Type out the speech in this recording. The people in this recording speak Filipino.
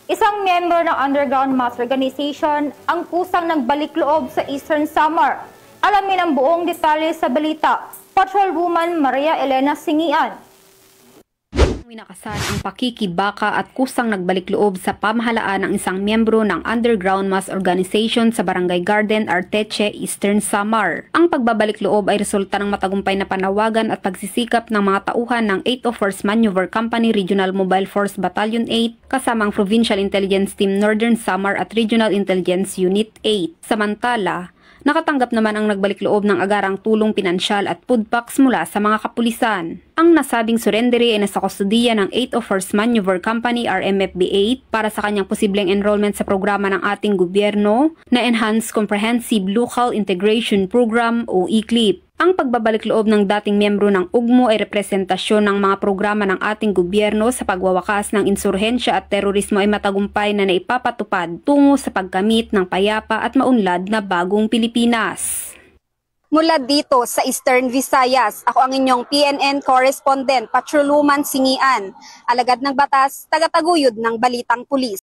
Isang miyembro ng underground mass organization ang kusang nagbalik loob sa Eastern Samar. Alamin ang buong detalye sa balita. Patrolwoman Maria Elena Singian. Winakasan ang pakikibaka at kusang nagbalik loob sa pamahalaan ng isang miyembro ng underground mass organization sa Barangay Garden, Arteche, Eastern Samar. Ang pagbabalik loob ay resulta ng matagumpay na panawagan at pagsisikap ng mga tauhan ng 801st Maneuver Company Regional Mobile Force Battalion 8 kasamang Provincial Intelligence Team Northern Samar at Regional Intelligence Unit 8. Samantala, nakatanggap naman ang nagbalik loob ng agarang tulong pinansyal at food packs mula sa mga kapulisan. Ang nasabing surrendery ay nasa kustudiya ng 801st Maneuver Company RMFB-8 para sa kanyang posibleng enrollment sa programa ng ating gobyerno na Enhanced Comprehensive Local Integration Program o ECLIP. Ang pagbabalik loob ng dating miyembro ng UGMO ay representasyon ng mga programa ng ating gobyerno sa pagwawakas ng insurhensya at terorismo ay matagumpay na naipapatupad tungo sa pagkamit ng payapa at maunlad na bagong Pilipinas. Mula dito sa Eastern Visayas, ako ang inyong PNN correspondent, Patrolwoman Singian, alagad ng batas, tagataguyod ng Balitang Pulis.